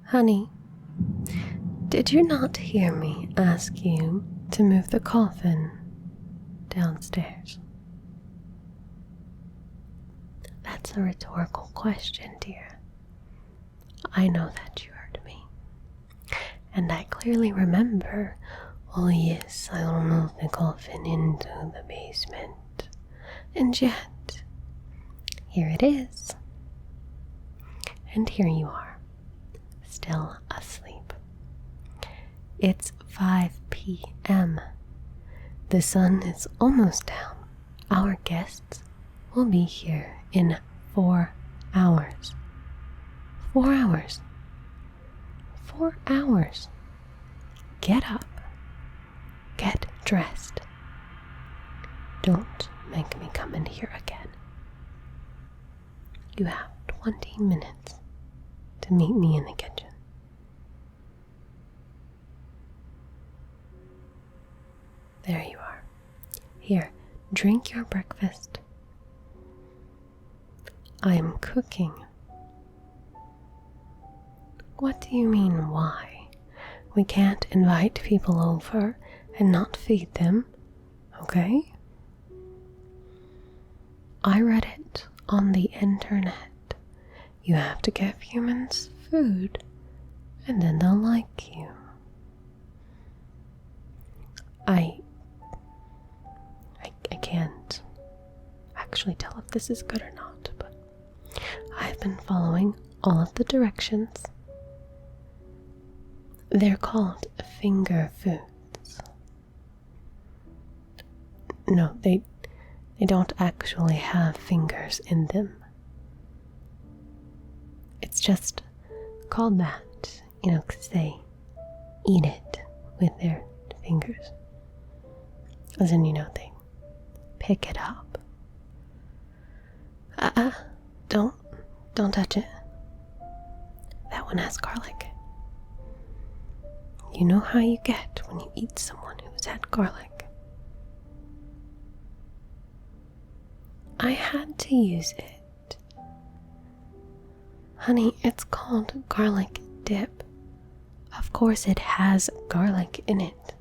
Honey, did you not hear me ask you to move the coffin downstairs? That's a rhetorical question, dear. I know that you heard me. And I clearly remember, oh yes, I'll move the coffin into the basement. And yet, here it is. And here you are, still asleep. It's 5 p.m. The sun is almost down. Our guests will be here in 4 hours. 4 hours. 4 hours. Get up. Get dressed. Don't make me come in here again. You have 20 minutes to meet me in the kitchen. There you are. Here, drink your breakfast. I am cooking. What do you mean, why? We can't invite people over and not feed them, okay? I read it on the internet. You have to give humans food, and then they'll like you. I can't actually tell if this is good or not, but I've been following all of the directions. They're called finger foods. No, they don't actually have fingers in them. It's just called that, 'cause they eat it with their fingers. As in, they pick it up. Don't touch it. That one has garlic. You know how you get when you eat someone who's had garlic. I had to use it. Honey, it's called garlic dip. Of course it has garlic in it.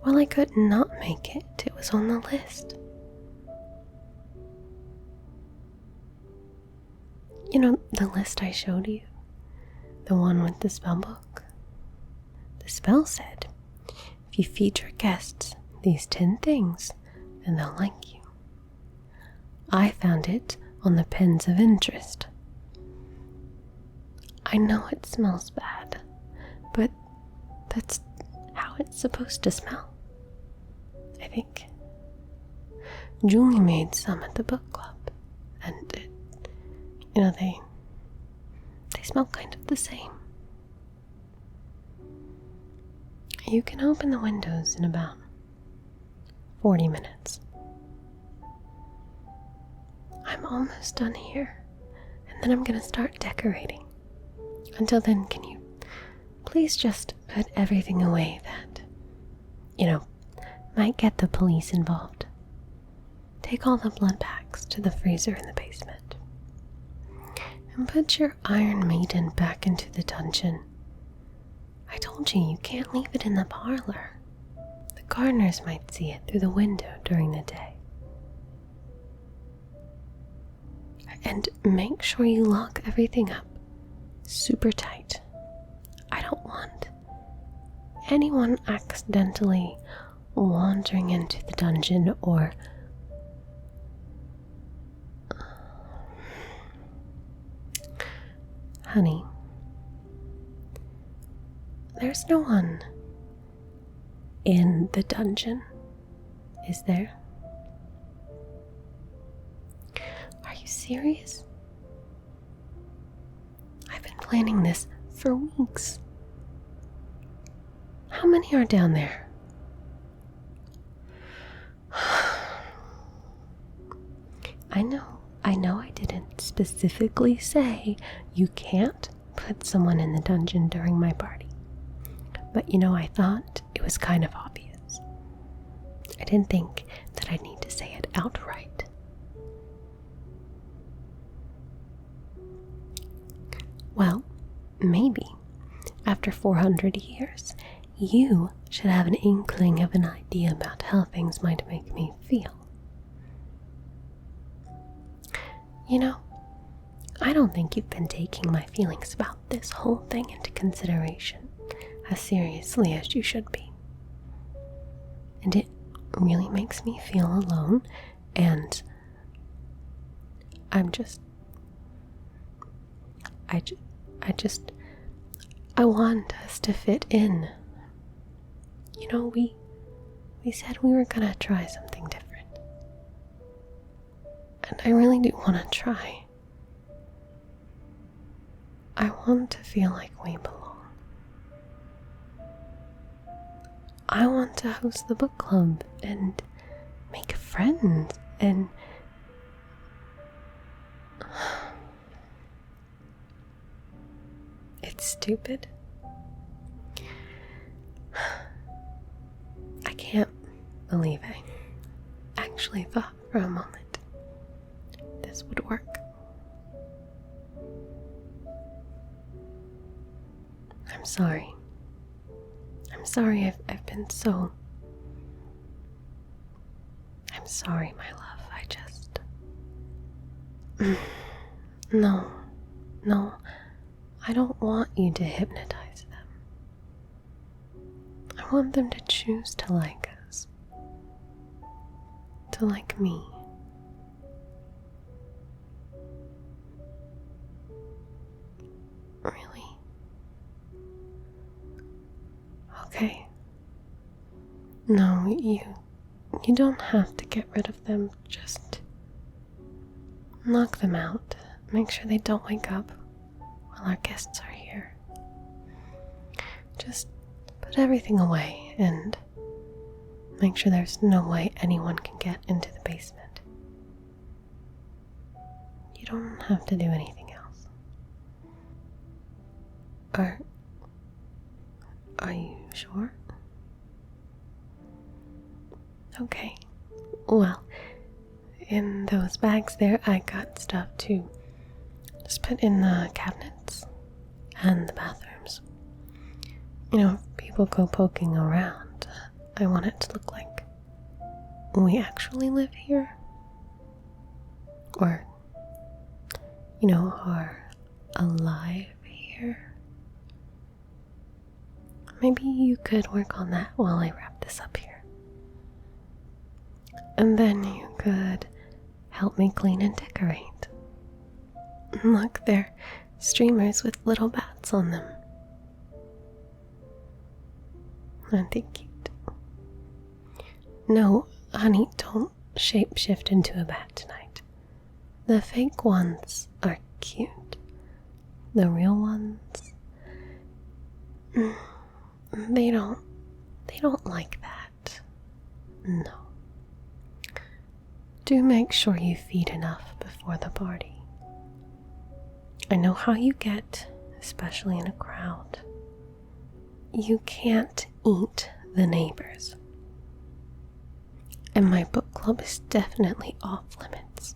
Well, I could not make it. It was on the list. The list I showed you? The one with the spell book? The spell said, if you feed your guests these 10 things, then they'll like you. I found it on the pens of interest. I know it smells bad, but that's how it's supposed to smell, I think. Julie made some at the book club, and they smell kind of the same. You can open the windows in about 40 minutes. I'm almost done here, and then I'm gonna start decorating. Until then, can you please just put everything away that, might get the police involved? Take all the blood packs to the freezer in the basement. And put your Iron Maiden back into the dungeon. I told you can't leave it in the parlor. The gardeners might see it through the window during the day. And make sure you lock everything up super tight. I don't want anyone accidentally wandering into the dungeon or honey, there's no one in the dungeon, is there? Are you serious? I've been planning this for weeks. How many are down there? I know I didn't specifically say you can't put someone in the dungeon during my party. But I thought it was kind of obvious. I didn't think that I'd need to say it outright. Well, maybe, after 400 years, you should have an inkling of an idea about how things might make me feel. You know, I don't think you've been taking my feelings about this whole thing into consideration as seriously as you should be. And it really makes me feel alone, and I want us to fit in. You know, we said we were gonna try something different. And I really do want to try. I want to feel like we belong. I want to host the book club and make friends and it's stupid. I can't believe I actually thought for a moment this would work. I'm sorry. I'm sorry I've been so... I'm sorry, my love. I just... No. I don't want you to hypnotize them. I want them to choose to like us. To like me. Really? Okay. No, you don't have to get rid of them. Just knock them out. Make sure they don't wake up while our guests are here. Just put everything away and make sure there's no way anyone can get into the basement. You don't have to do anything else. Are you sure? Okay. Well, in those bags there, I got stuff to just put in the cabinets and the bathrooms. You know, if people go poking around, I want it to look like we actually live here. Or, you know, are alive here. Maybe you could work on that while I wrap this up here. And then you could help me clean and decorate. Look, they're streamers with little bats on them. Aren't they cute? No, honey, don't shapeshift into a bat tonight. The fake ones are cute. The real ones, they don't like that. No. Do make sure you feed enough before the party. I know how you get, especially in a crowd. You can't eat the neighbors. And my book club is definitely off limits.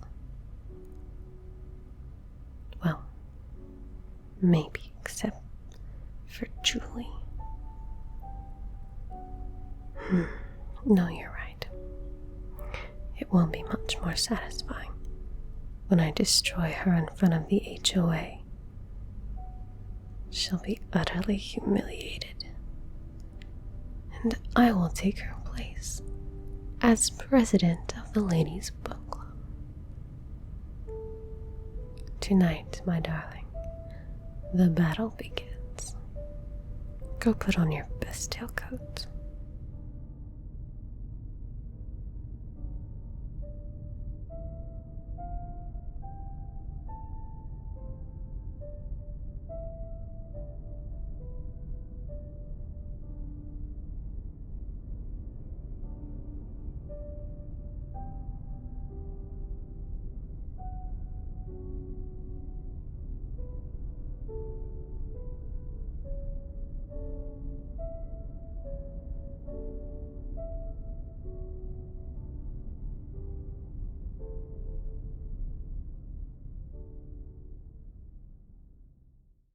Well, maybe except for Julie. No, you're right. It will be much more satisfying when I destroy her in front of the HOA. She'll be utterly humiliated, and I will take her place as president of the Ladies' Book Club. Tonight, my darling, the battle begins. Go put on your best tailcoat.